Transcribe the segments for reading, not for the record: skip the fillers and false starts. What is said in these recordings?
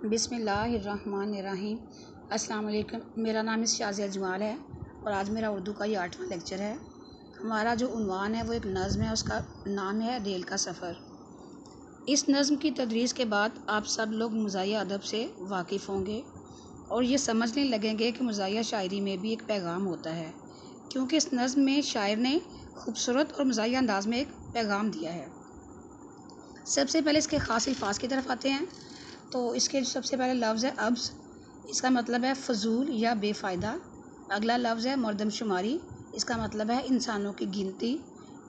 बिस्मिल्लाहिर्रहमानिर्रहीम। अस्सलाम वालेकुम। मेरा नाम शाज़िया जमाल है और आज मेरा उर्दू का ये 8वां लेक्चर है। हमारा जो उन्वान है वो एक नज़्म है, उसका नाम है रेल का सफ़र। इस नज़्म की तदरीस के बाद आप सब लोग मज़ाहिया अदब से वाकिफ़ होंगे और ये समझने लगेंगे कि मज़ाहिया शायरी में भी एक पैगाम होता है, क्योंकि इस नज़्म में शायर ने खूबसूरत और मज़ाहिया अंदाज़ में एक पैगाम दिया है। सबसे पहले इसके ख़ास अल्फाज की तरफ आते हैं। तो इसके जो सबसे पहले लफ्ज़ है अब्ज़, इसका मतलब है फ़जूल या बेफ़ायदा। अगला लफ्ज़ है मरदमशुमारी, इसका मतलब है इंसानों की गिनती।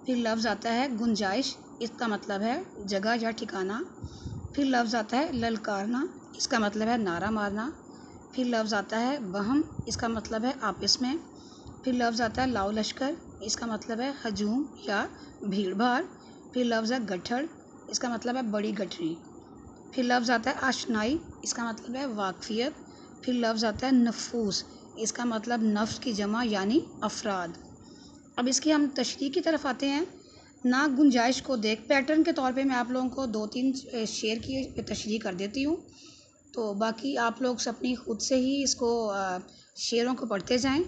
फिर लफ्ज़ आता है गुंजाइश, इसका मतलब है जगह या ठिकाना। फिर लफ्ज़ आता है ललकारना, इसका मतलब है नारा मारना। फिर लफ्ज़ आता है वहम, इसका मतलब है आपस में। फिर लफ्ज़ आता है लाओ लश्कर, इसका मतलब है हजूम या भीड़ भाड़। फिर लफ्ज़ है गठड़, इसका मतलब है बड़ी गठरी। फिर लफ्ज़ आता है आशनाई, इसका मतलब है वाकफियत। फिर लफ्ज़ आता है नफूस, इसका मतलब नफ्स की जमा यानी अफराद। अब इसकी हम तशरीह की तरफ आते हैं। ना गुंजाइश को देख पैटर्न के तौर पे मैं आप लोगों को 2-3 शेर की तशरीह कर देती हूँ, तो बाकी आप लोग अपनी खुद से ही इसको शेरों को पढ़ते जाएं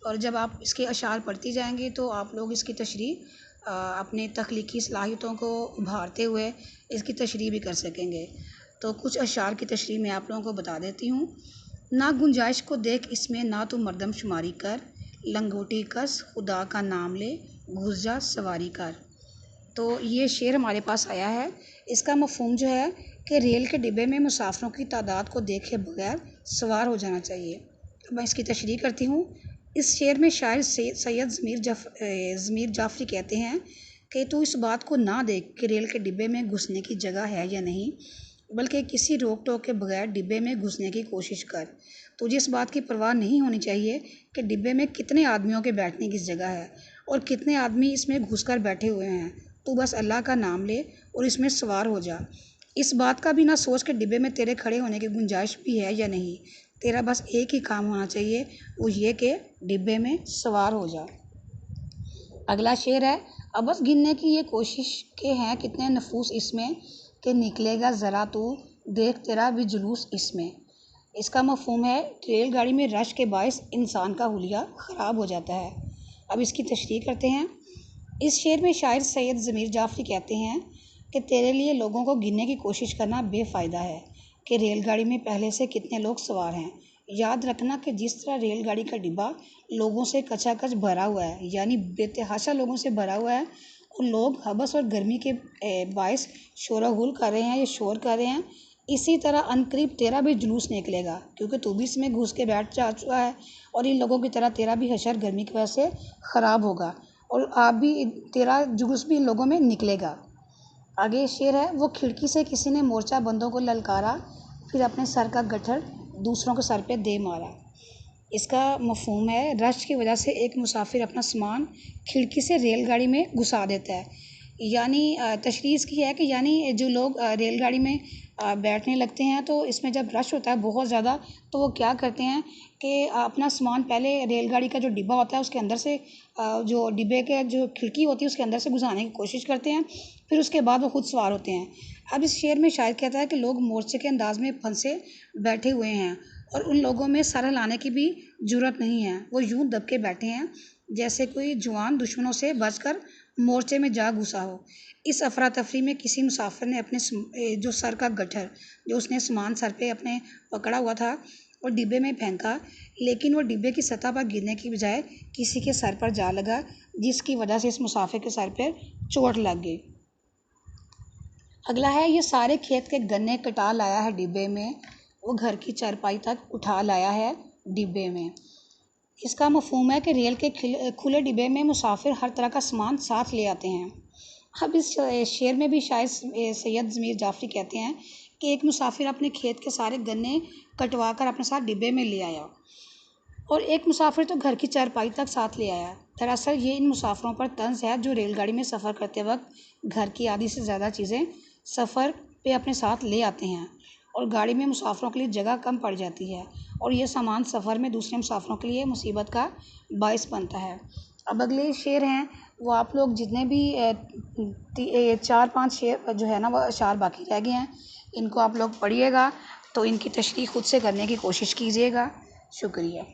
और जब आप इसके अशार पढ़ती जाएंगे तो आप लोग इसकी तशरीह अपने तख्लीकी सलाहियतों को उभारते हुए इसकी तशरीह भी कर सकेंगे। तो कुछ अशार की तशरीह मैं आप लोगों को बता देती हूँ। ना गुंजाइश को देख इसमें ना तो मरदमशुमारी कर, लंगोटी कस खुदा का नाम ले, घुस जा सवारी कर। तो ये शेर हमारे पास आया है। इसका मफ़हूम जो है कि रेल के डिब्बे में मुसाफिरों की तादाद को देखे बगैर सवार हो जाना चाहिए। मैं इसकी तशरीह करती हूँ। इस शेर में शायर सैयद ज़मीर जाफ़री कहते हैं कि तू इस बात को ना देख कि रेल के डिब्बे में घुसने की जगह है या नहीं, बल्कि किसी रोक टोक के बगैर डिब्बे में घुसने की कोशिश कर। तुझे इस बात की परवाह नहीं होनी चाहिए कि डिब्बे में कितने आदमियों के बैठने की जगह है और कितने आदमी इसमें घुसकर बैठे हुए हैं। तू बस अल्लाह का नाम ले और इसमें सवार हो जा। इस बात का भी ना सोच कि डिब्बे में तेरे खड़े होने की गुंजाइश भी है या नहीं। तेरा बस एक ही काम होना चाहिए, वो ये कि डिब्बे में सवार हो जा। अगला शेर है अब बस गिनने की ये कोशिश के हैं कितने नफूस इसमें, कि निकलेगा ज़रा तू देख तेरा भी जुलूस इसमें। इसका मफ़हूम है रेलगाड़ी में रश के बायस इंसान का हुलिया ख़राब हो जाता है। अब इसकी तशरीह करते हैं। इस शेर में शायर सैयद ज़मीर जाफ़री कहते हैं कि तेरे लिए लोगों को गिनने की कोशिश करना बेफ़ायदा है कि रेलगाड़ी में पहले से कितने लोग सवार हैं। याद रखना कि जिस तरह रेलगाड़ी का डिब्बा लोगों से कचाकच भरा हुआ है, यानी बेतहाशा लोगों से भरा हुआ है, और लोग हबस और गर्मी के बायस शोरगुल कर रहे हैं या शोर कर रहे हैं, इसी तरह अनकरीब तेरा भी जुलूस निकलेगा, क्योंकि तू भी इसमें घुस के बैठ जा चुका है और इन लोगों की तरह तेरा भी हशर गर्मी की वजह से ख़राब होगा और आप भी तेरा जुलूस भी इन लोगों में निकलेगा। आगे शेर है वो खिड़की से किसी ने मोर्चा बंदों को ललकारा, फिर अपने सर का गट्ठर दूसरों के सर पे दे मारा। इसका मफ़हूम है रश की वजह से एक मुसाफिर अपना सामान खिड़की से रेलगाड़ी में घुसा देता है। यानी तशरीह इसकी है कि यानी जो लोग रेलगाड़ी में बैठने लगते हैं तो इसमें जब रश होता है बहुत ज़्यादा, तो वो क्या करते हैं कि अपना सामान पहले रेलगाड़ी का जो डिब्बा होता है उसके अंदर से जो डिब्बे के जो खिड़की होती है उसके अंदर से घुसाने की कोशिश करते हैं, फिर उसके बाद वो खुद सवार होते हैं। अब इस शेर में शायर कहता है कि लोग मोर्चे के अंदाज में फंसे बैठे हुए हैं और उन लोगों में सर हिलाने की भी जुर्रत नहीं है। वो यूं दब के बैठे हैं जैसे कोई जवान दुश्मनों से बचकर मोर्चे में जा घुसा हो। इस अफरा तफरी में किसी मुसाफिर ने अपने जो सर का गट्ठर जो उसने सामान सर पे अपने पकड़ा हुआ था और डिब्बे में फेंका, लेकिन वो डिब्बे की सतह पर गिरने की बजाय किसी के सर पर जा लगा, जिसकी वजह से इस मुसाफिर के सर पर चोट लग गई। अगला है ये सारे खेत के गन्ने कटा लाया है डिब्बे में, वो घर की चारपाई तक उठा लाया है डिब्बे में। इसका मफ़हूम है कि रेल के खुले डिब्बे में मुसाफिर हर तरह का सामान साथ ले आते हैं। अब इस शेर में भी शायद सैयद ज़मीर जाफ़री कहते हैं कि एक मुसाफिर अपने खेत के सारे गन्ने कटवा कर अपने साथ डिब्बे में ले आया और एक मुसाफिर तो घर की चारपाई तक साथ ले आया। दरअसल ये इन मुसाफिरों पर तंज है जो रेलगाड़ी में सफ़र करते वक्त घर की आधी से ज़्यादा चीज़ें सफ़र पे अपने साथ ले आते हैं और गाड़ी में मुसाफिरों के लिए जगह कम पड़ जाती है और ये सामान सफ़र में दूसरे मुसाफिरों के लिए मुसीबत का बायस बनता है। अब अगले शेर हैं वो आप लोग जितने भी 4-5 शेर जो है ना वो अशार बाकी रह गए हैं, इनको आप लोग पढ़िएगा तो इनकी तशरीह खुद से करने की कोशिश कीजिएगा। शुक्रिया।